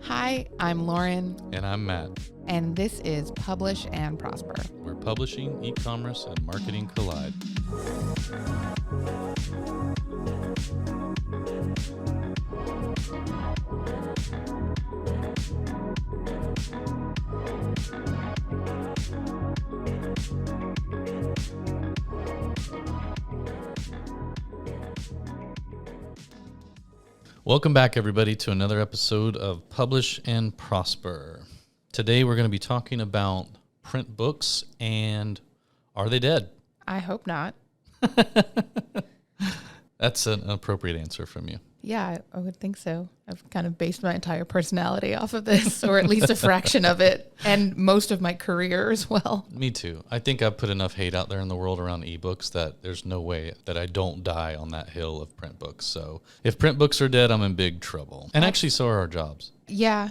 Hi, I'm Lauren, And I'm Matt. and this is Publish and Prosper. Where publishing, e-commerce, and marketing collide. Welcome back, everybody, to another episode of Publish and Prosper. Today, we're going to be talking about print books and are they dead? I hope not. That's an appropriate answer from you. Yeah, I would think so. I've kind of based my entire personality off of this, or at least a fraction of it, and most of my career as well. Me too. I think I've put enough hate out there in the world around ebooks that there's no way that I don't die on that hill of print books. So if print books are dead, I'm in big trouble. And actually, so are our jobs. Yeah,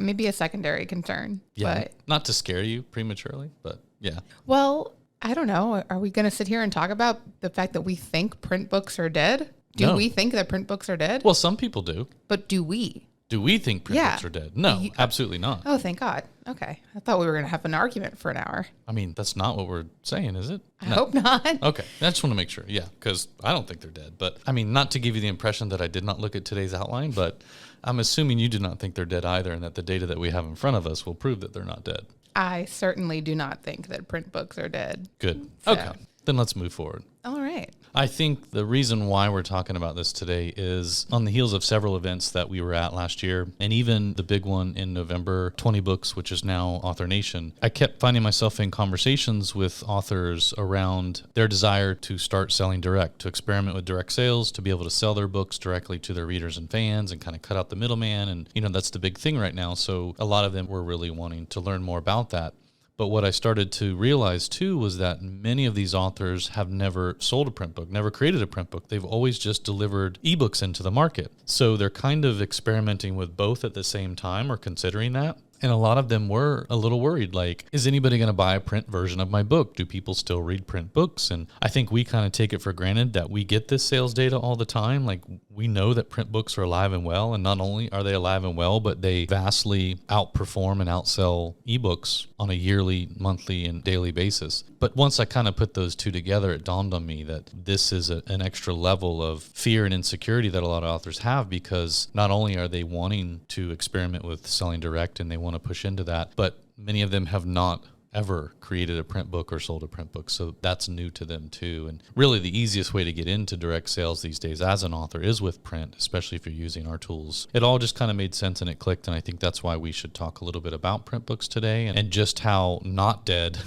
maybe a secondary concern. Yeah, But, not to scare you prematurely, but yeah. well, I don't know. Are we going to sit here and talk about the fact that we think print books are dead? Do No. we think that print books are dead? Well, some people do. But do we? Do we think print Yeah. books are dead? No, absolutely not. Oh, thank God. Okay. I thought we were going to have an argument for an hour. I mean, that's not what we're saying, is it? I hope not. Okay, I just want to make sure. Yeah, because I don't think they're dead. But I mean, not to give you the impression that I did not look at today's outline, but I'm assuming you do not think they're dead either, and that the data that we have in front of us will prove that they're not dead. I certainly do not think that print books are dead. Good. So- Okay, then let's move forward. All right. I think the reason why we're talking about this today is on the heels of several events that we were at last year, and even the big one in November, 20 Books, which is now Author Nation. I kept finding myself in conversations with authors around their desire to start selling direct, to experiment with direct sales, to be able to sell their books directly to their readers and fans and kind of cut out the middleman. And, that's the big thing right now. So a lot of them were really wanting to learn more about that. But what I started to realize, too, was that many of these authors have never sold a print book, never created a print book. They've always just delivered ebooks into the market. So they're kind of experimenting with both at the same time or considering that. And a lot of them were a little worried, like, is anybody going to buy a print version of my book? Do people still read print books? And I think we kind of take it for granted that we get this sales data all the time. Like, we know that print books are alive and well. And not only are they alive and well, but they vastly outperform and outsell ebooks on a yearly, monthly, and daily basis. But once I kind of put those two together, it dawned on me that this is an extra level of fear and insecurity that a lot of authors have, because not only are they wanting to experiment with selling direct and they want to push into that, but many of them have not ever created a print book or sold a print book. So that's new to them too. And really the easiest way to get into direct sales these days as an author is with print, especially if you're using our tools. It all just kind of made sense and it clicked. And I think that's why we should talk a little bit about print books today and just how not dead,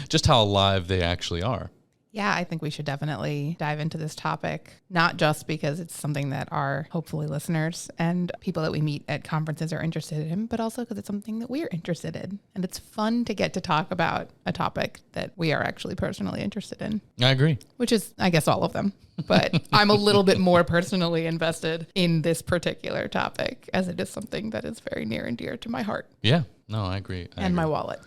just how alive they actually are. Yeah, I think we should definitely dive into this topic, not just because it's something that our hopefully listeners and people that we meet at conferences are interested in, but also because it's something that we're interested in. And it's fun to get to talk about a topic that we are actually personally interested in. I agree. Which is, I guess, all of them. But I'm a little bit more personally invested in this particular topic, as it is something that is very near and dear to my heart. Yeah, no, I agree. And my wallet.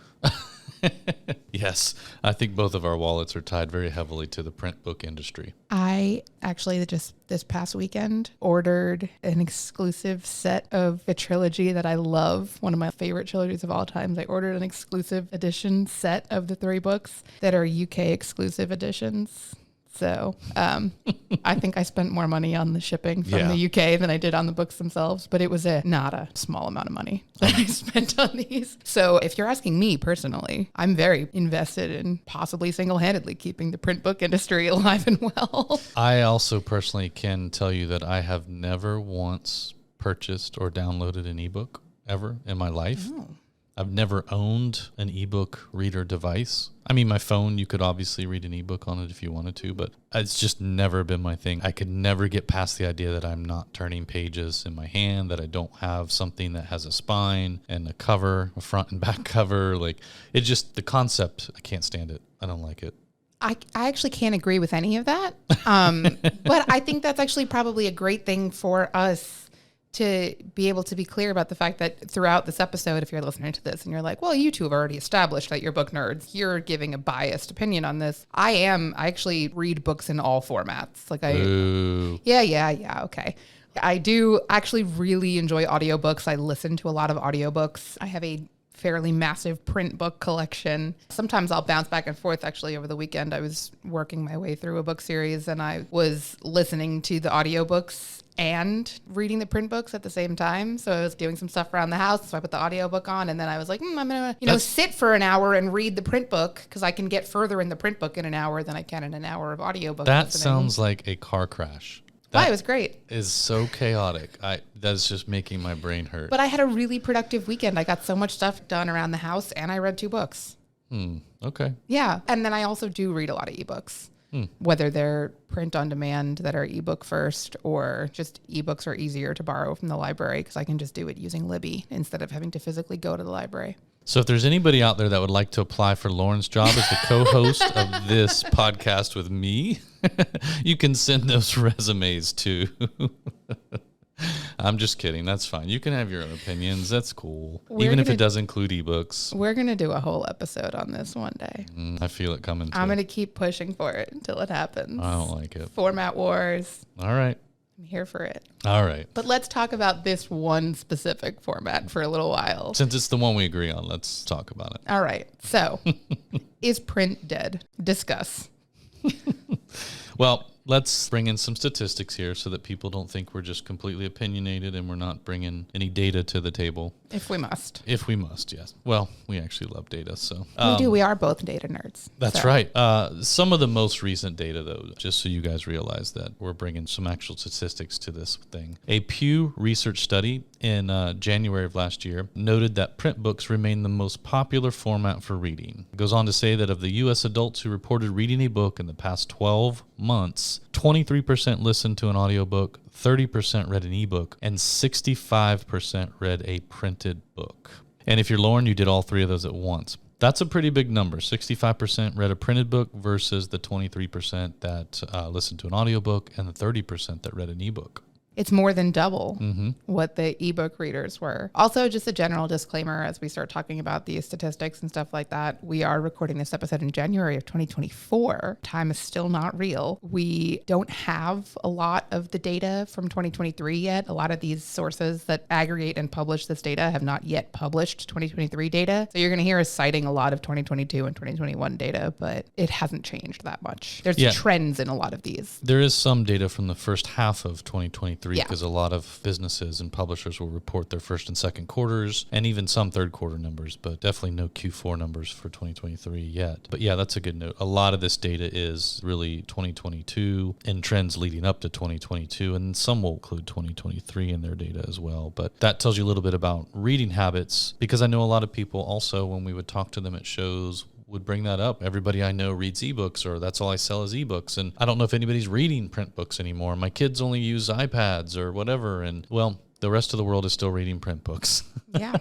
Yes, I think both of our wallets are tied very heavily to the print book industry. I actually just this past weekend ordered an exclusive set of a trilogy that I love, one of my favorite trilogies of all times. I ordered an exclusive edition set of the 3 books that are UK exclusive editions. So I think I spent more money on the shipping from the UK than I did on the books themselves, but it was not a small amount of money that I spent on these. So if you're asking me personally, I'm very invested in possibly single-handedly keeping the print book industry alive and well. I also personally can tell you that I have never once purchased or downloaded an ebook ever in my life. Oh. I've never owned an ebook reader device. I mean, my phone, you could obviously read an ebook on it if you wanted to, but it's just never been my thing. I could never get past the idea that I'm not turning pages in my hand, that I don't have something that has a spine and a cover, a front and back cover. Like, it just, the concept, I can't stand it. I don't like it. I actually can't agree with any of that. But I think that's actually probably a great thing for us to be able to be clear about the fact that throughout this episode, if you're listening to this and you're like, well, you two have already established that you're book nerds, you're giving a biased opinion on this. I actually read books in all formats. Like Ooh. Yeah, okay. I do actually really enjoy audiobooks. I listen to a lot of audiobooks. I have a fairly massive print book collection. Sometimes I'll bounce back and forth. Actually, over the weekend, I was working my way through a book series and I was listening to the audiobooks and reading the print books at the same time. So I was doing some stuff around the house. So I put the audiobook on and then I was like, I'm going to, sit for an hour and read the print book because I can get further in the print book in an hour than I can in an hour of audiobook That listening. sounds like a car crash. Why? It was great. Is so chaotic. That's just making my brain hurt. But I had a really productive weekend. I got so much stuff done around the house and I read 2 books. Okay. Yeah. And then I also do read a lot of ebooks, whether they're print on demand that are ebook first or just ebooks are easier to borrow from the library because I can just do it using Libby instead of having to physically go to the library. So if there's anybody out there that would like to apply for Lauren's job as the co-host of this podcast with me, you can send those resumes to... I'm just kidding. That's fine. You can have your own opinions. That's cool. Even if it does include ebooks. We're going to do a whole episode on this one day. I feel it coming too. I'm going to keep pushing for it until it happens. I don't like it. Format wars. All right. I'm here for it. All right. But let's talk about this one specific format for a little while. Since it's the one we agree on, let's talk about it. All right. So, is print dead? Discuss. Well, let's bring in some statistics here so that people don't think we're just completely opinionated and we're not bringing any data to the table. If we must. If we must, yes. Well, we actually love data, so. We do. We are both data nerds. That's right. Some of the most recent data, though, just so you guys realize that we're bringing some actual statistics to this thing. A Pew Research study in January of last year noted that print books remain the most popular format for reading. It goes on to say that of the U.S. adults who reported reading a book in the past 12 months, 23% listened to an audiobook, 30% read an ebook, and 65% read a printed book. And if you're Lauren, you did all 3 of those at once. That's a pretty big number. 65% read a printed book versus the 23% that listened to an audiobook and the 30% that read an ebook. It's more than double what the ebook readers were. Also, just a general disclaimer as we start talking about these statistics and stuff like that, we are recording this episode in January of 2024. Time is still not real. We don't have a lot of the data from 2023 yet. A lot of these sources that aggregate and publish this data have not yet published 2023 data. So you're going to hear us citing a lot of 2022 and 2021 data, but it hasn't changed that much. There's trends in a lot of these. There is some data from the first half of 2023. Because a lot of businesses and publishers will report their first and second quarters and even some third quarter numbers, but definitely no Q4 numbers for 2023 yet. But yeah, that's a good note. A lot of this data is really 2022 and trends leading up to 2022, and some will include 2023 in their data as well. But that tells you a little bit about reading habits, because I know a lot of people also, when we would talk to them at shows, would bring that up. Everybody I know reads ebooks, or that's all I sell is ebooks. And I don't know if anybody's reading print books anymore. My kids only use iPads or whatever. And well, the rest of the world is still reading print books. Yeah.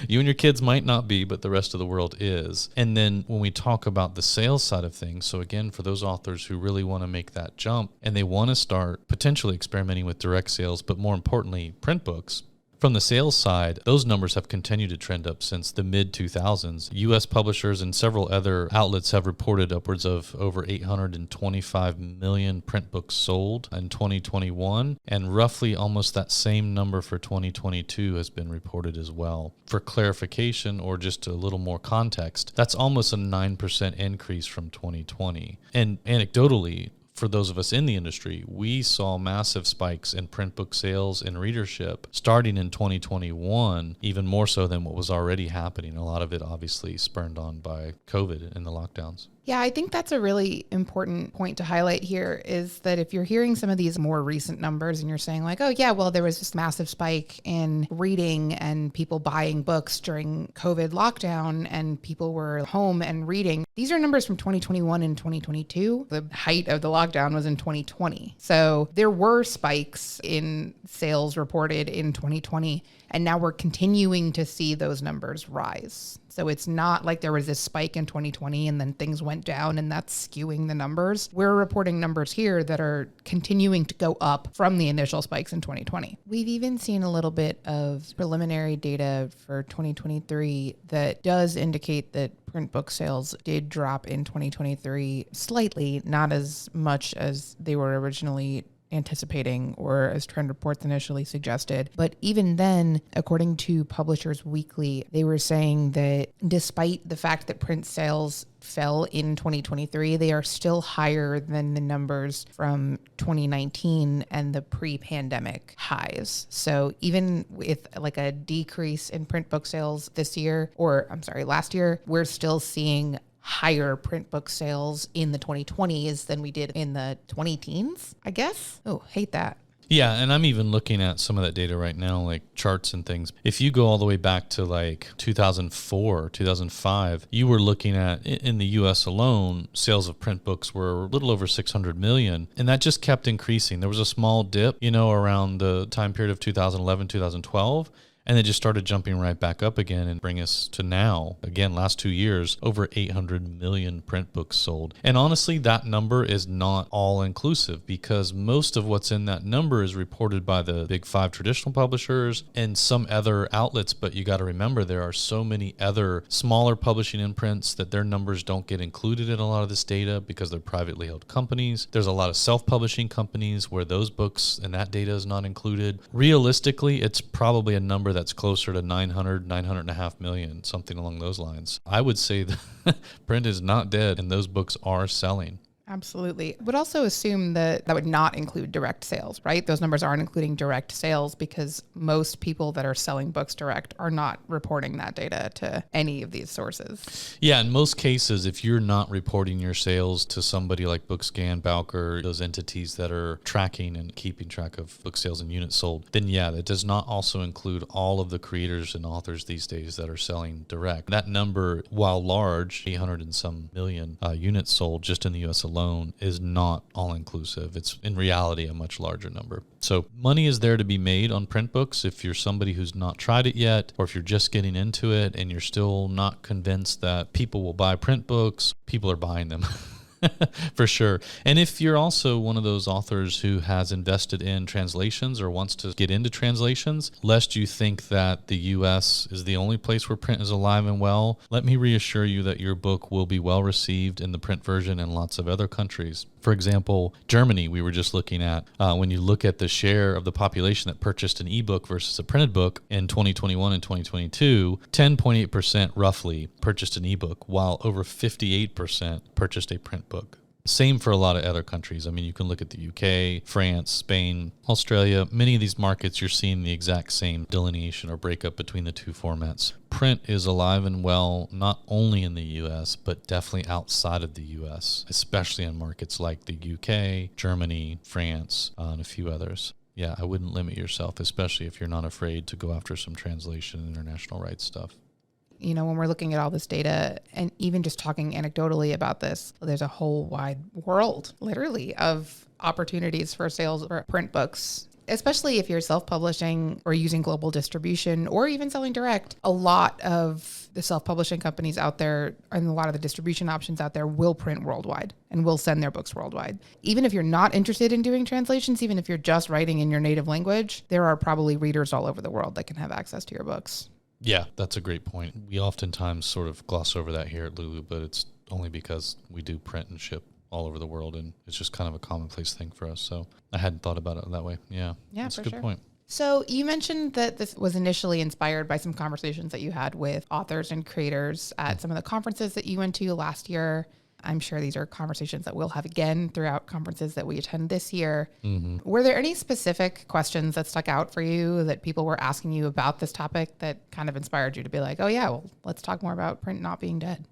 You and your kids might not be, but the rest of the world is. And then when we talk about the sales side of things, so again, for those authors who really want to make that jump and they want to start potentially experimenting with direct sales, but more importantly, print books, from the sales side, those numbers have continued to trend up since the mid-2000s. U.S. publishers and several other outlets have reported upwards of over 825 million print books sold in 2021, and roughly almost that same number for 2022 has been reported as well. For clarification, or just a little more context, that's almost a 9% increase from 2020. And anecdotally, for those of us in the industry, we saw massive spikes in print book sales and readership starting in 2021, even more so than what was already happening. A lot of it obviously spurred on by COVID and the lockdowns. Yeah, I think that's a really important point to highlight here, is that if you're hearing some of these more recent numbers and you're saying like, oh yeah, well, there was this massive spike in reading and people buying books during COVID lockdown and people were home and reading. These are numbers from 2021 and 2022. The height of the lockdown was in 2020. So there were spikes in sales reported in 2020, and now we're continuing to see those numbers rise. So it's not like there was this spike in 2020 and then things went down and that's skewing the numbers. We're reporting numbers here that are continuing to go up from the initial spikes in 2020. We've even seen a little bit of preliminary data for 2023 that does indicate that print book sales did drop in 2023 slightly, not as much as they were originally anticipating or as trend reports initially suggested. But even then, according to Publishers Weekly, they were saying that despite the fact that print sales fell in 2023, they are still higher than the numbers from 2019 and the pre-pandemic highs. So even with like a decrease in print book sales this year, or I'm sorry, last year, we're still seeing higher print book sales in the 2020s than we did in the 20-teens, I guess. Oh, hate that. Yeah, and I'm even looking at some of that data right now, like charts and things. If you go all the way back to like 2004, 2005, you were looking at, in the US alone, sales of print books were a little over 600 million, and that just kept increasing. There was a small dip, around the time period of 2011, 2012. And they just started jumping right back up again and bring us to now, again, last 2 years, over 800 million print books sold. And honestly, that number is not all inclusive because most of what's in that number is reported by the big 5 traditional publishers and some other outlets. But you got to remember, there are so many other smaller publishing imprints that their numbers don't get included in a lot of this data because they're privately held companies. There's a lot of self-publishing companies where those books and that data is not included. Realistically, it's probably a number that's closer to 900.5 million, something along those lines. I would say that print is not dead and those books are selling. Absolutely. Would also assume that that would not include direct sales, right? Those numbers aren't including direct sales because most people that are selling books direct are not reporting that data to any of these sources. Yeah, in most cases, if you're not reporting your sales to somebody like BookScan, Bowker, those entities that are tracking and keeping track of book sales and units sold, then yeah, that does not also include all of the creators and authors these days that are selling direct. That number, while large, 800 and some million units sold just in the US alone, is not all inclusive. It's in reality a much larger number. So money is there to be made on print books if you're somebody who's not tried it yet, or if you're just getting into it and you're still not convinced that people will buy print books, people are buying them. For sure. And if you're also one of those authors who has invested in translations or wants to get into translations, lest you think that the US is the only place where print is alive and well, let me reassure you that your book will be well received in the print version in lots of other countries. For example, Germany, we were just looking at, when you look at the share of the population that purchased an ebook versus a printed book in 2021 and 2022, 10.8% roughly purchased an ebook, while over 58% purchased a print book. Same for a lot of other countries. I mean, you can look at the UK, France, Spain, Australia. Many of these markets, you're seeing the exact same delineation or breakup between the two formats. Print is alive and well, not only in the US, but definitely outside of the US, especially in markets like the UK, Germany, France, and a few others. Yeah, I wouldn't limit yourself, especially if you're not afraid to go after some translation and international rights stuff. When we're looking at all this data and even just talking anecdotally about this, there's a whole wide world, literally, of opportunities for sales for print books, especially if you're self-publishing or using global distribution or even selling direct. A lot of the self-publishing companies out there and a lot of the distribution options out there will print worldwide and will send their books worldwide. Even if you're not interested in doing translations, even if you're just writing in your native language, there are probably readers all over the world that can have access to your books. Yeah, that's a great point. We oftentimes sort of gloss over that here at Lulu, but it's only because we do print and ship all over the world, and it's just kind of a commonplace thing for us. So I hadn't thought about it that way. Yeah, that's a good point. So you mentioned that this was initially inspired by some conversations that you had with authors and creators at some of the conferences that you went to last year. I'm sure these are conversations that we'll have again throughout conferences that we attend this year. Mm-hmm. Were there any specific questions that stuck out for you that people were asking you about this topic that kind of inspired you to be like, oh yeah, well, let's talk more about print not being dead?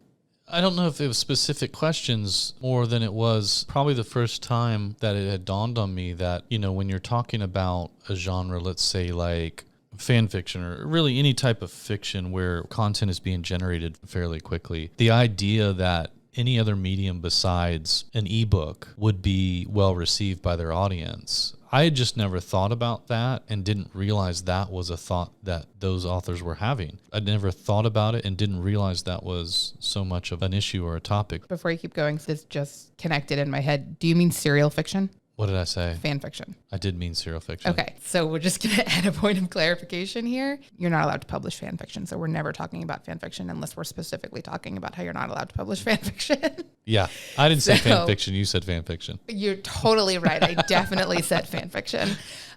I don't know if it was specific questions more than it was probably the first time that it had dawned on me that, when you're talking about a genre, let's say like fan fiction or really any type of fiction where content is being generated fairly quickly, the idea that any other medium besides an ebook would be well received by their audience. I had just never thought about that and didn't realize that was a thought that those authors were having. I'd never thought about it and didn't realize that was so much of an issue or a topic. Before you keep going, this just connected in my head. Do you mean serial fiction? What did I say? Fan fiction. I did mean serial fiction. Okay, so we're just going to add a point of clarification here. You're not allowed to publish fan fiction, so we're never talking about fan fiction unless we're specifically talking about how you're not allowed to publish fan fiction. Yeah. I didn't say So- fan fiction. You said fan fiction. You're totally right. I definitely said fan fiction.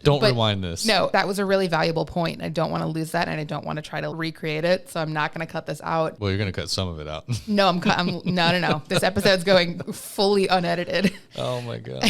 Don't But rewind this. No, that was a really valuable point. I don't want to lose that, and I don't want to try to recreate it. So I'm not going to cut this out. Well, you're going to cut some of it out. No, no. This episode's going fully unedited. Oh my God.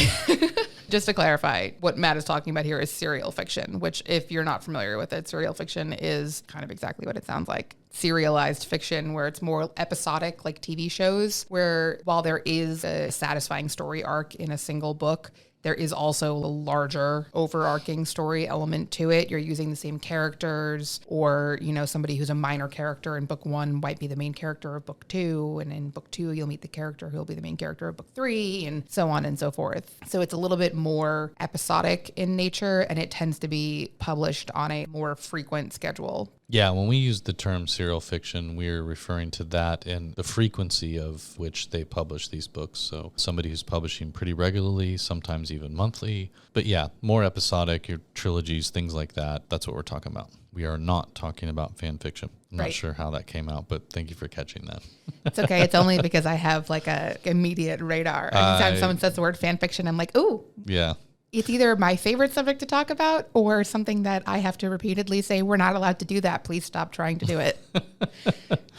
Just to clarify, what Matt is talking about here is serial fiction, which if you're not familiar with it, serial fiction is kind of exactly what it sounds like. Serialized fiction, where it's more episodic, like TV shows, where while there is a satisfying story arc in a single book, there is also a larger overarching story element to it. You're using the same characters, or, somebody who's a minor character in book 1 might be the main character of book 2. And in book 2, you'll meet the character who'll be the main character of book 3, and so on and so forth. So it's a little bit more episodic in nature, and it tends to be published on a more frequent schedule. Yeah, when we use the term serial fiction, we're referring to that and the frequency of which they publish these books. So somebody who's publishing pretty regularly, sometimes even monthly. But yeah, more episodic, your trilogies, things like that. That's what we're talking about. We are not talking about fan fiction. I'm not sure how that came out, but thank you for catching that. It's okay. It's only because I have like a immediate radar. Anytime someone says the word fan fiction, I'm like, ooh. Yeah. It's either my favorite subject to talk about or something that I have to repeatedly say, we're not allowed to do that. Please stop trying to do it,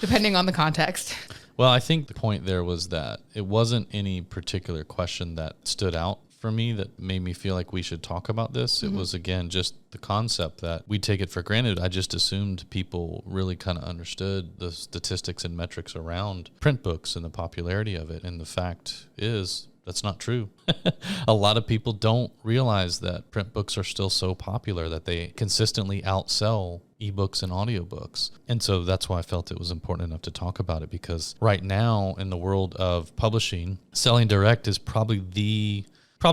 depending on the context. Well, I think the point there was that it wasn't any particular question that stood out for me that made me feel like we should talk about this. It was, again, just the concept that we take it for granted. I just assumed people really kind of understood the statistics and metrics around print books and the popularity of it. And the fact is, that's not true. A lot of people don't realize that print books are still so popular that they consistently outsell ebooks and audiobooks. And so that's why I felt it was important enough to talk about it, because right now in the world of publishing, selling direct is probably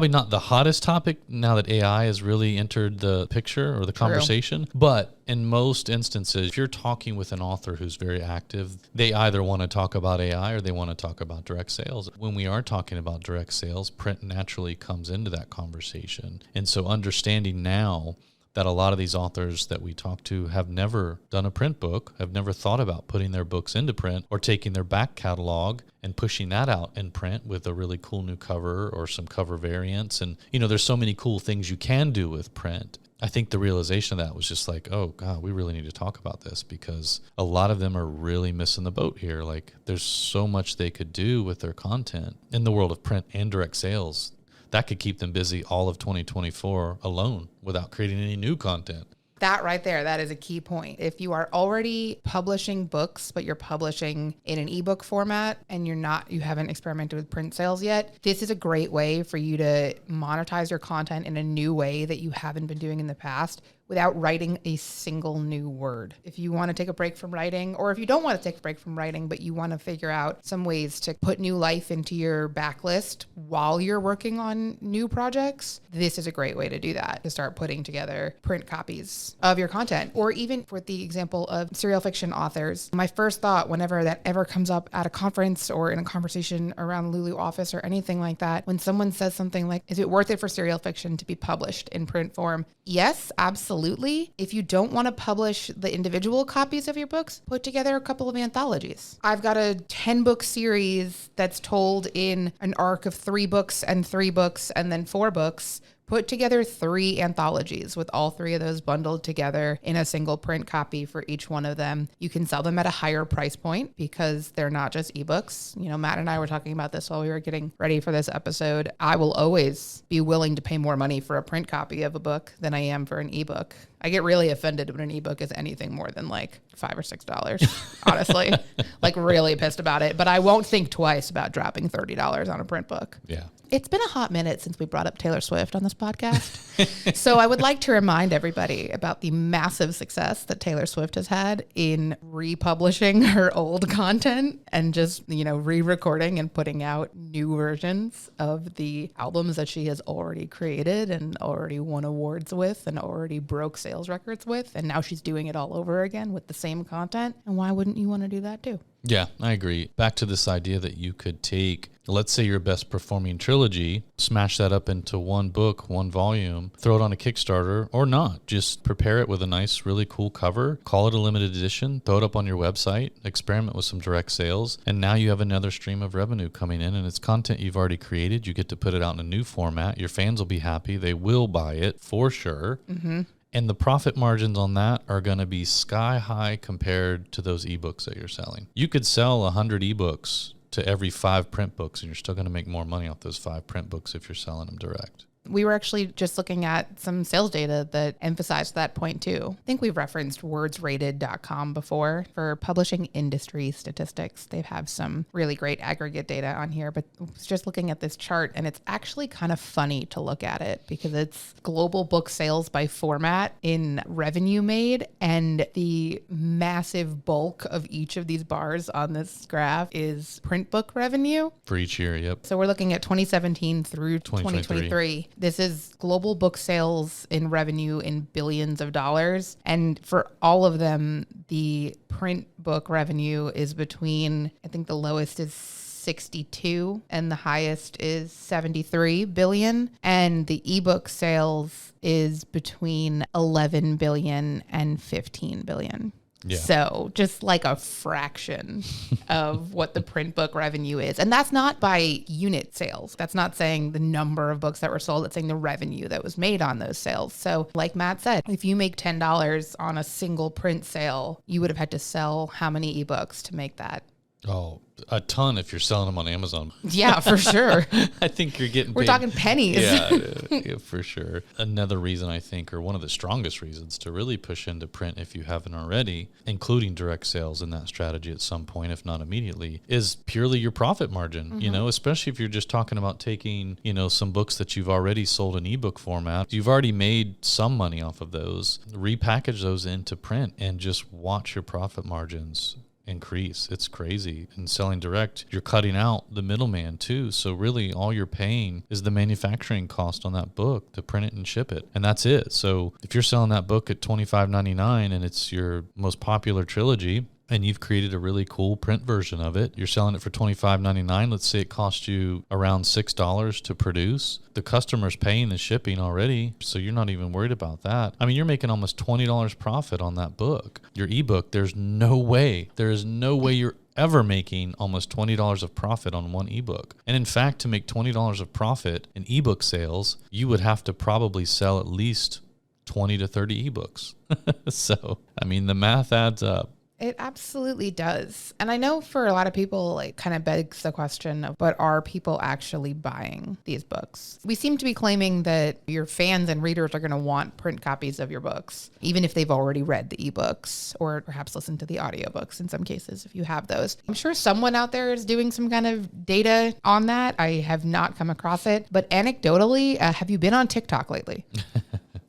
not the hottest topic now that AI has really entered the picture or the conversation. But in most instances, if you're talking with an author who's very active, they either want to talk about AI or they want to talk about direct sales. When we are talking about direct sales, print naturally comes into that conversation. And so understanding now that a lot of these authors that we talk to have never done a print book, have never thought about putting their books into print or taking their back catalog and pushing that out in print with a really cool new cover or some cover variants. And, there's so many cool things you can do with print. I think the realization of that was just like, oh God, we really need to talk about this, because a lot of them are really missing the boat here. Like, there's so much they could do with their content in the world of print and direct sales. That could keep them busy all of 2024 alone without creating any new content. That right there, that is a key point. If you are already publishing books, but you're publishing in an ebook format and you haven't experimented with print sales yet, this is a great way for you to monetize your content in a new way that you haven't been doing in the past without writing a single new word. If you want to take a break from writing, or if you don't want to take a break from writing, but you want to figure out some ways to put new life into your backlist while you're working on new projects, this is a great way to do that, to start putting together print copies of your content. Or even for the example of serial fiction authors, my first thought whenever that ever comes up at a conference or in a conversation around the Lulu office or anything like that, when someone says something like, is it worth it for serial fiction to be published in print form? Yes, absolutely. If you don't want to publish the individual copies of your books, put together a couple of anthologies. I've got a 10-book series that's told in an arc of 3 books and 3 books and then 4 books. Put together 3 anthologies with all 3 of those bundled together in a single print copy for each one of them. You can sell them at a higher price point because they're not just ebooks. Matt and I were talking about this while we were getting ready for this episode. I will always be willing to pay more money for a print copy of a book than I am for an ebook. I get really offended when an ebook is anything more than like $5 or $6, honestly. Like, really pissed about it. But I won't think twice about dropping $30 on a print book. Yeah. It's been a hot minute since we brought up Taylor Swift on this podcast. So I would like to remind everybody about the massive success that Taylor Swift has had in republishing her old content and just, re-recording and putting out new versions of the albums that she has already created and already won awards with and already broke sales records with. And now she's doing it all over again with the same content. And why wouldn't you want to do that too? Yeah, I agree. Back to this idea that you could take let's say your best performing trilogy, smash that up into one book, one volume, throw it on a Kickstarter or not. Just prepare it with a nice, really cool cover, call it a limited edition, throw it up on your website, experiment with some direct sales, and now you have another stream of revenue coming in, and it's content you've already created. You get to put it out in a new format. Your fans will be happy. They will buy it for sure. Mm-hmm. And the profit margins on that are going to be sky high compared to those ebooks that you're selling. You could sell 100 ebooks to every 5 print books, and you're still going to make more money off those 5 print books if you're selling them direct. We were actually just looking at some sales data that emphasized that point too. I think we've referenced wordsrated.com before for publishing industry statistics. They have some really great aggregate data on here, but I was just looking at this chart and it's actually kind of funny to look at it because it's global book sales by format in revenue made, and the massive bulk of each of these bars on this graph is print book revenue. For each year, yep. So we're looking at 2017 through 2023. This is global book sales in revenue in billions of dollars. And for all of them, the print book revenue is between, I think the lowest is 62 and the highest is 73 billion. And the ebook sales is between 11 billion and 15 billion. Yeah. So just like a fraction of what the print book revenue is. And that's not by unit sales. That's not saying the number of books that were sold. It's saying the revenue that was made on those sales. So like Matt said, if you make $10 on a single print sale, you would have had to sell how many ebooks to make that? Oh, a ton if you're selling them on Amazon. Yeah, for sure. I think you're getting We're paid. talking pennies. Yeah, for sure. Another reason I think, or one of the strongest reasons to really push into print if you haven't already, including direct sales in that strategy at some point, if not immediately, is purely your profit margin, Mm-hmm. you know, especially if you're just talking about taking, you know, some books that you've already sold in ebook format. You've already made some money off of those, repackage those into print and just watch your profit margins increase. It's crazy. And selling direct, you're cutting out the middleman too. So really all you're paying is the manufacturing cost on that book to print it and ship it. And that's it. So if you're selling that book at $25.99 and it's your most popular trilogy, and you've created a really cool print version of it, you're selling it for $25.99. Let's say it cost you around $6 to produce. The customer's paying the shipping already, so you're not even worried about that. I mean, you're making almost $20 profit on that book. Your ebook, there is no way you're ever making almost $20 of profit on one ebook. And in fact, to make $20 of profit in ebook sales, you would have to probably sell at least 20 to 30 ebooks. So, I mean, the math adds up. It absolutely does. And I know for a lot of people, like, kind of begs the question of, but are people actually buying these books? We seem to be claiming that your fans and readers are going to want print copies of your books, even if they've already read the ebooks or perhaps listened to the audiobooks in some cases, if you have those. I'm sure someone out there is doing some kind of data on that. I have not come across it. But anecdotally, have you been on TikTok lately?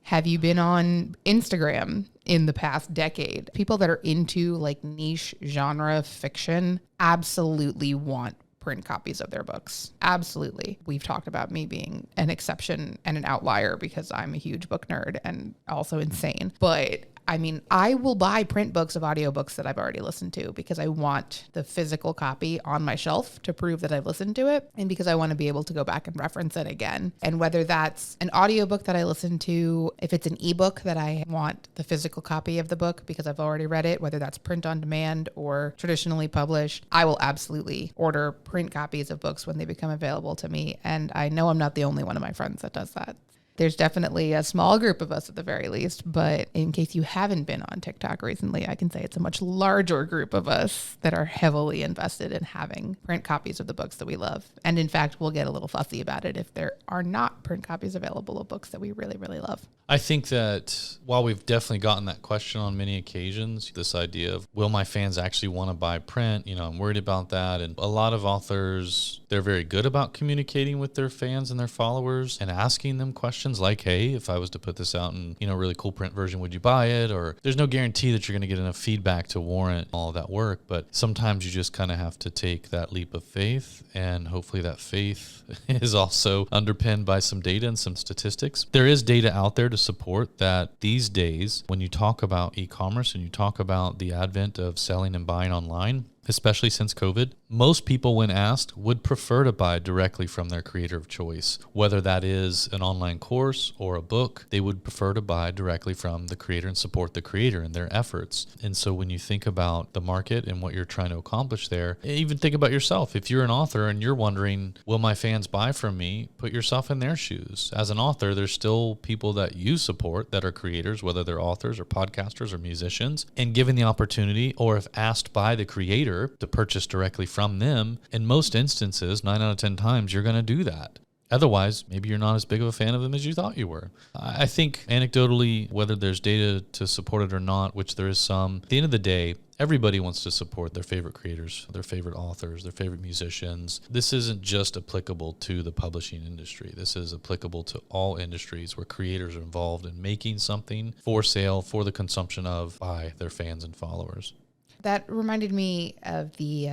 Have you been on Instagram in the past decade? People that are into like niche genre fiction absolutely want print copies of their books. Absolutely. We've talked about me being an exception and an outlier because I'm a huge book nerd and also insane. But I mean, I will buy print books of audiobooks that I've already listened to because I want the physical copy on my shelf to prove that I've listened to it, and because I want to be able to go back and reference it again. And whether that's an audiobook that I listen to, if it's an ebook that I want the physical copy of the book because I've already read it, whether that's print on demand or traditionally published, I will absolutely order print copies of books when they become available to me. And I know I'm not the only one of my friends that does that. There's definitely a small group of us at the very least, but in case you haven't been on TikTok recently, I can say it's a much larger group of us that are heavily invested in having print copies of the books that we love. And in fact, we'll get a little fussy about it if there are not print copies available of books that we really, really love. I think that while we've definitely gotten that question on many occasions, this idea of, will my fans actually want to buy print? You know, I'm worried about that. And a lot of authors, they're very good about communicating with their fans and their followers and asking them questions like, hey, if I was to put this out in, you know, really cool print version, would you buy it? Or there's no guarantee that you're going to get enough feedback to warrant all of that work. But sometimes you just kind of have to take that leap of faith, and hopefully that faith is also underpinned by some data and some statistics. There is data out there to support that these days, when you talk about e-commerce and you talk about the advent of selling and buying online, especially since COVID, Most people, when asked, would prefer to buy directly from their creator of choice. Whether that is an online course or a book, they would prefer to buy directly from the creator and support the creator in their efforts. And so when you think about the market and what you're trying to accomplish there, even think about yourself. If you're an author and you're wondering, will my fans buy from me? Put yourself in their shoes. As an author, there's still people that you support that are creators, whether they're authors or podcasters or musicians, and given the opportunity, or if asked by the creator to purchase directly from them, in most instances, 9 out of 10 times, you're going to do that. Otherwise, maybe you're not as big of a fan of them as you thought you were. I think anecdotally, whether there's data to support it or not, which there is some, at the end of the day, everybody wants to support their favorite creators, their favorite authors, their favorite musicians. This isn't just applicable to the publishing industry. This is applicable to all industries where creators are involved in making something for sale, for the consumption of by their fans and followers. That reminded me of the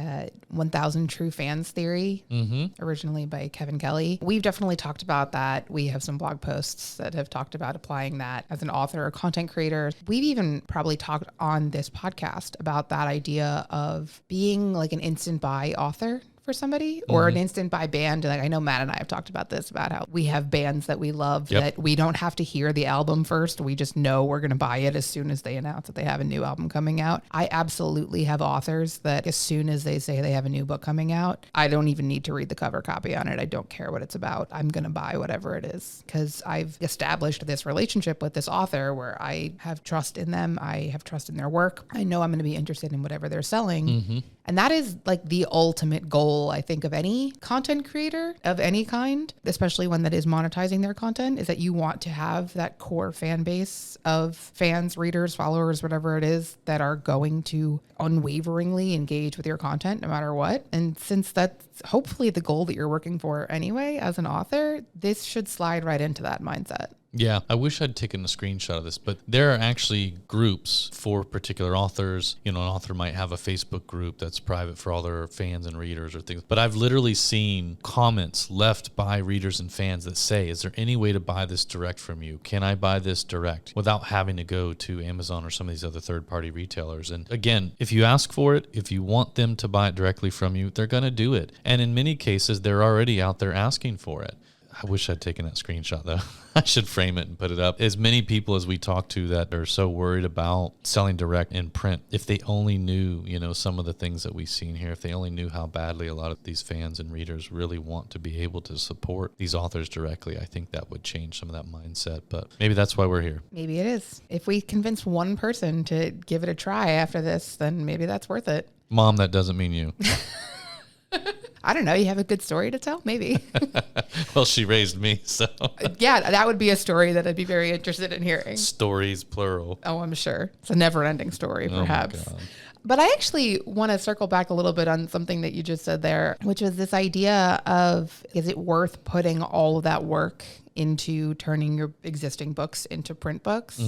1,000 True Fans theory, originally by Kevin Kelly. We've definitely talked about that. We have some blog posts that have talked about applying that as an author or content creator. We've even probably talked on this podcast about that idea of being like an instant buy author for somebody, or an instant buy band. Like, I know Matt and I have talked about this, about how we have bands that we love that we don't have to hear the album first. We just know we're going to buy it as soon as they announce that they have a new album coming out. I absolutely have authors that as soon as they say they have a new book coming out, I don't even need to read the cover copy on it. I don't care what it's about. I'm going to buy whatever it is, because I've established this relationship with this author where I have trust in them. I have trust in their work. I know I'm going to be interested in whatever they're selling. And that is like the ultimate goal, I think, of any content creator of any kind, especially one that is monetizing their content, is that you want to have that core fan base of fans, readers, followers, whatever it is, that are going to unwaveringly engage with your content no matter what. And since that's hopefully the goal that you're working for anyway as an author, this should slide right into that mindset. Yeah, I wish I'd taken a screenshot of this, but there are actually groups for particular authors. You know, an author might have a Facebook group that's private for all their fans and readers or things. But I've literally seen comments left by readers and fans that say, is there any way to buy this direct from you? Can I buy this direct without having to go to Amazon or some of these other third-party retailers? And again, if you ask for it, if you want them to buy it directly from you, they're going to do it. And in many cases, they're already out there asking for it. I wish I'd taken that screenshot, though. I should frame it and put it up. As many people as we talk to that are so worried about selling direct in print, if they only knew, you know, some of the things that we've seen here, if they only knew how badly a lot of these fans and readers really want to be able to support these authors directly, I think that would change some of that mindset. But maybe that's why we're here. Maybe it is. If we convince one person to give it a try after this, then maybe that's worth it. Mom, that doesn't mean you. I don't know. You have a good story to tell? Maybe. Well, she raised me, so. Yeah, that would be a story that I'd be very interested in hearing. Stories, plural. Oh, I'm sure. It's a never-ending story, perhaps. Oh my God. But I actually want to circle back a little bit on something that you just said there, which was this idea of, is it worth putting all of that work into turning your existing books into print books?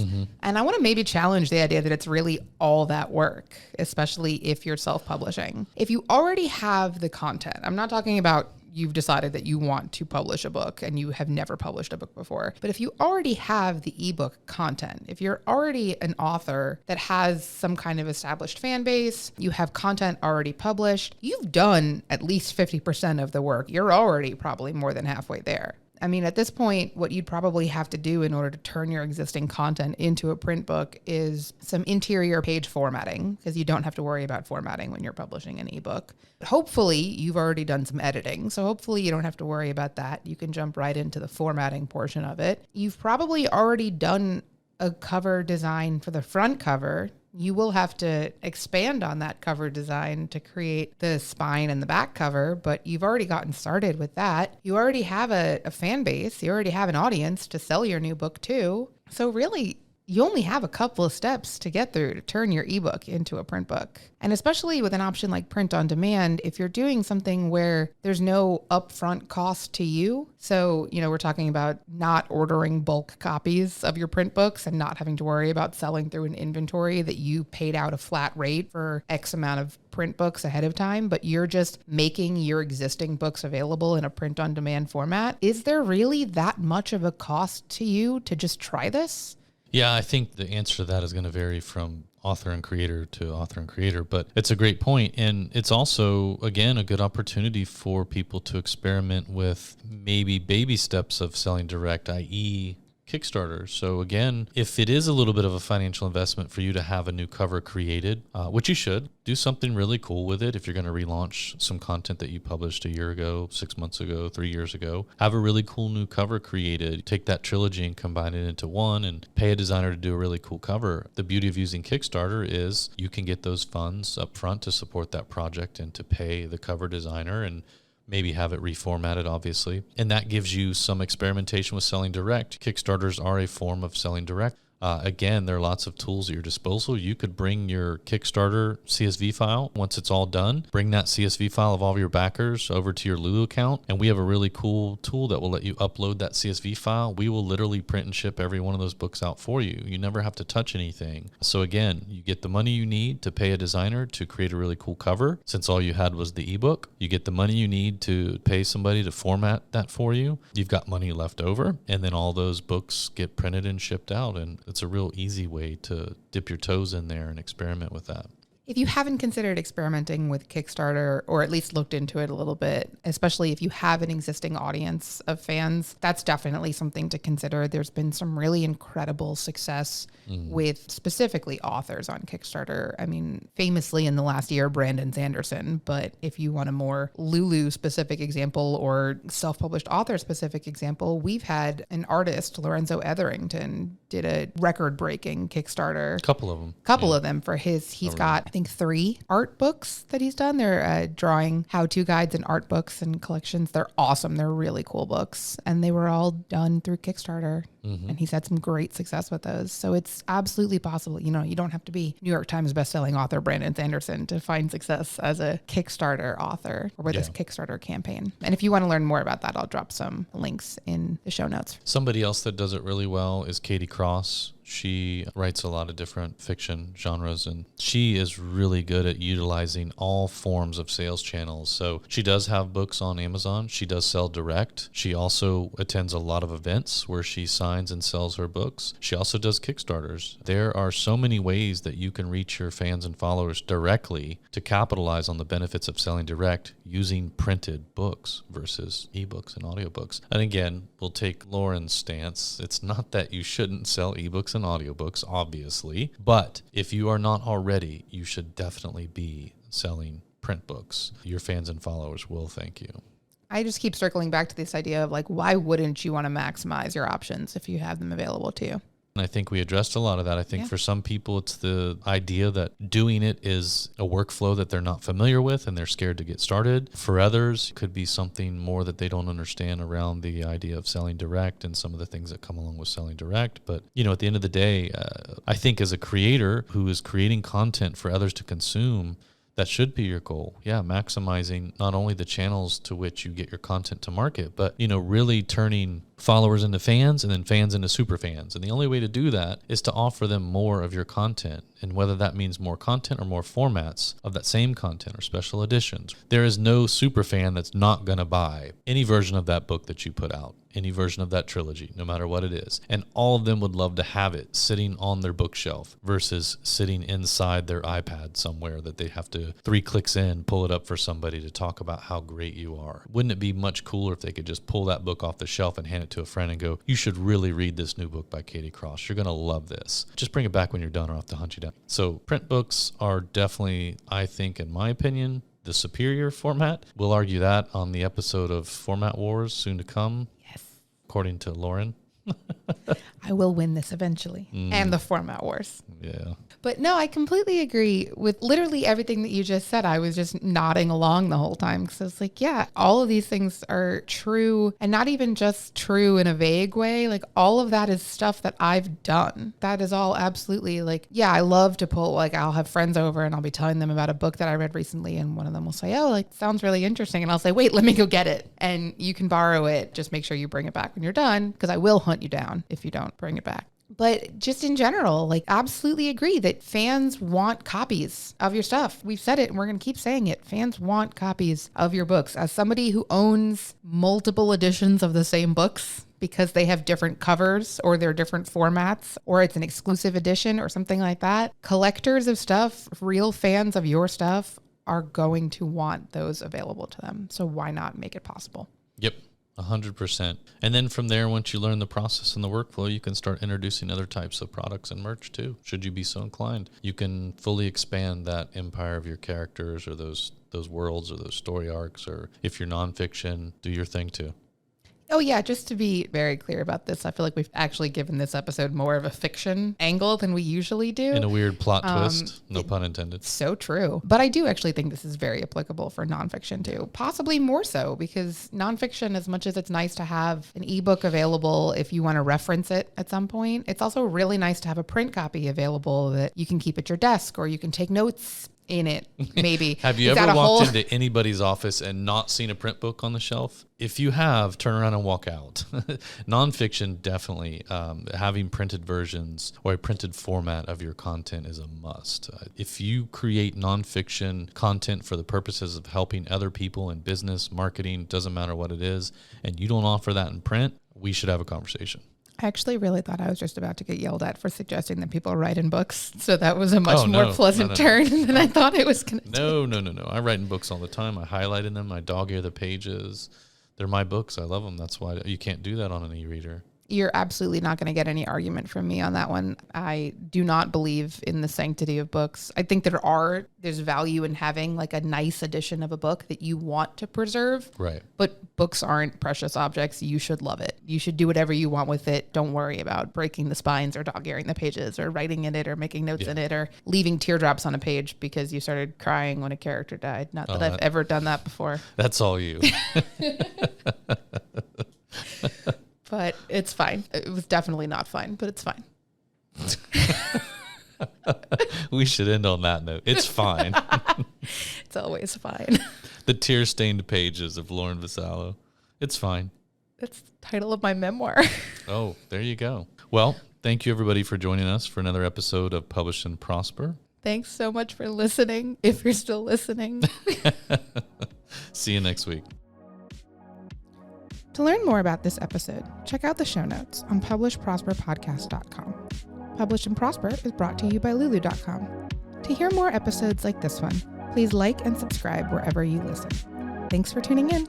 And I want to maybe challenge the idea that it's really all that work, especially if you're self-publishing. If you already have the content, I'm not talking about you've decided that you want to publish a book and you have never published a book before. But if you already have the ebook content, if you're already an author that has some kind of established fan base, you have content already published, you've done at least 50% of the work. You're already probably more than halfway there. I mean, at this point, what you'd probably have to do in order to turn your existing content into a print book is some interior page formatting, because you don't have to worry about formatting when you're publishing an ebook. Hopefully, you've already done some editing, so hopefully you don't have to worry about that. You can jump right into the formatting portion of it. You've probably already done a cover design for the front cover. You will have to expand on that cover design to create the spine and the back cover, but you've already gotten started with that. You already have a fan base. You already have an audience to sell your new book to. So really, you only have a couple of steps to get through to turn your ebook into a print book. And especially with an option like print on demand, if you're doing something where there's no upfront cost to you. So, you know, we're talking about not ordering bulk copies of your print books and not having to worry about selling through an inventory that you paid out a flat rate for X amount of print books ahead of time, but you're just making your existing books available in a print on demand format. Is there really that much of a cost to you to just try this? Yeah, I think the answer to that is going to vary from author and creator to author and creator. But it's a great point. And it's also, again, a good opportunity for people to experiment with maybe baby steps of selling direct, i.e., Kickstarter. So again, if it is a little bit of a financial investment for you to have a new cover created, which you should, do something really cool with it. If you're going to relaunch some content that you published a year ago, 6 months ago, 3 years ago, have a really cool new cover created. Take that trilogy and combine it into one and pay a designer to do a really cool cover. The beauty of using Kickstarter is you can get those funds up front to support that project and to pay the cover designer and maybe have it reformatted, obviously. And that gives you some experimentation with selling direct. Kickstarters are a form of selling direct. Again, there are lots of tools at your disposal. You could bring your Kickstarter CSV file. Once it's all done, bring that CSV file of all of your backers over to your Lulu account. And we have a really cool tool that will let you upload that CSV file. We will literally print and ship every one of those books out for you. You never have to touch anything. So again, you get the money you need to pay a designer to create a really cool cover. Since all you had was the ebook, you get the money you need to pay somebody to format that for you. You've got money left over, and then all those books get printed and shipped out. And it's a real easy way to dip your toes in there and experiment with that. If you haven't considered experimenting with Kickstarter, or at least looked into it a little bit, especially if you have an existing audience of fans, that's definitely something to consider. There's been some really incredible success with specifically authors on Kickstarter. I mean, famously in the last year, Brandon Sanderson. But if you want a more Lulu specific example or self-published author specific example, we've had an artist, Lorenzo Etherington, did a record-breaking Kickstarter. Couple of them. Couple of them for his. He's got, I think, 3 art books that he's done. They're drawing how-to guides and art books and collections. They're awesome. They're really cool books. And they were all done through Kickstarter. And he's had some great success with those. So it's absolutely possible. You know, you don't have to be New York Times bestselling author Brandon Sanderson to find success as a Kickstarter author or with this Kickstarter campaign. And if you want to learn more about that, I'll drop some links in the show notes. Somebody else that does it really well is Katie Cross. She writes a lot of different fiction genres, and she is really good at utilizing all forms of sales channels. So she does have books on Amazon. She does sell direct. She also attends a lot of events where she signs and sells her books. She also does Kickstarters. There are so many ways that you can reach your fans and followers directly to capitalize on the benefits of selling direct using printed books versus ebooks and audiobooks. And again, we'll take Lauren's stance. It's not that you shouldn't sell ebooks and audiobooks, obviously, but if you are not already, you should definitely be selling print books. Your fans and followers will thank you. I just keep circling back to this idea of like, why wouldn't you want to maximize your options if you have them available to you? And I think we addressed a lot of that. I think for some people, it's the idea that doing it is a workflow that they're not familiar with and they're scared to get started. For others, it could be something more that they don't understand around the idea of selling direct and some of the things that come along with selling direct. But, you know, at the end of the day, I think as a creator who is creating content for others to consume, that should be your goal. Yeah, maximizing not only the channels to which you get your content to market, but, you know, really turning followers into fans and then fans into super fans. And the only way to do that is to offer them more of your content. And whether that means more content or more formats of that same content or special editions, there is no super fan that's not going to buy any version of that book that you put out, any version of that trilogy, no matter what it is. And all of them would love to have it sitting on their bookshelf versus sitting inside their iPad somewhere that they have to 3 clicks in, pull it up for somebody to talk about how great you are. Wouldn't it be much cooler if they could just pull that book off the shelf and hand it to a friend and go, you should really read this new book by Katie Cross. You're going to love this. Just bring it back when you're done or I'll have to hunt you down. So print books are definitely, I think, in my opinion, the superior format. We'll argue that on the episode of Format Wars soon to come. Yes. According to Lauren. I will win this eventually. And the Format Wars. Yeah. But no, I completely agree with literally everything that you just said. I was just nodding along the whole time because I was like, yeah, all of these things are true, and not even just true in a vague way. Like all of that is stuff that I've done. That is all absolutely like, yeah, I love to pull, like I'll have friends over and I'll be telling them about a book that I read recently. And one of them will say, oh, like sounds really interesting. And I'll say, wait, let me go get it. And you can borrow it. Just make sure you bring it back when you're done, because I will hunt you down if you don't bring it back. But just in general, like absolutely agree that fans want copies of your stuff. We've said it and we're going to keep saying it. Fans want copies of your books. As somebody who owns multiple editions of the same books, because they have different covers or they're different formats or it's an exclusive edition or something like that. Collectors of stuff, real fans of your stuff are going to want those available to them. So why not make it possible? Yep. 100%. And then from there, once you learn the process and the workflow, you can start introducing other types of products and merch too. Should you be so inclined, you can fully expand that empire of your characters or those worlds or those story arcs, or if you're nonfiction, do your thing too. Oh, yeah. Just to be very clear about this, I feel like we've actually given this episode more of a fiction angle than we usually do. In a weird plot twist, no pun intended. So true. But I do actually think this is very applicable for nonfiction too. Possibly more so because nonfiction, as much as it's nice to have an ebook available if you want to reference it at some point, it's also really nice to have a print copy available that you can keep at your desk or you can take notes in it, maybe. Have you ever walked into anybody's office and not seen a print book on the shelf? If you have, turn around and walk out. Nonfiction, definitely. Having printed versions or a printed format of your content is a must. If you create nonfiction content for the purposes of helping other people in business, marketing, doesn't matter what it is, and you don't offer that in print, we should have a conversation. I actually really thought I was just about to get yelled at for suggesting that people write in books. So that was a much more pleasant turn than I thought it was going to do. No. I write in books all the time. I highlight in them. I dog ear the pages. They're my books. I love them. That's why you can't do that on an e-reader. You're absolutely not going to get any argument from me on that one. I do not believe in the sanctity of books. I think there's value in having like a nice edition of a book that you want to preserve. Right. But books aren't precious objects. You should love it. You should do whatever you want with it. Don't worry about breaking the spines or dog-earing the pages or writing in it or making notes in it or leaving teardrops on a page because you started crying when a character died. Not that I've ever done that before. That's all you. But it's fine. It was definitely not fine, but it's fine. We should end on that note. It's fine. It's always fine. The tear-stained pages of Lauren Vassallo. It's fine. That's the title of my memoir. Oh, there you go. Well, thank you everybody for joining us for another episode of Publish and Prosper. Thanks so much for listening, if you're still listening. See you next week. To learn more about this episode, check out the show notes on publishprosperpodcast.com. Publish and Prosper is brought to you by Lulu.com. To hear more episodes like this one, please like and subscribe wherever you listen. Thanks for tuning in.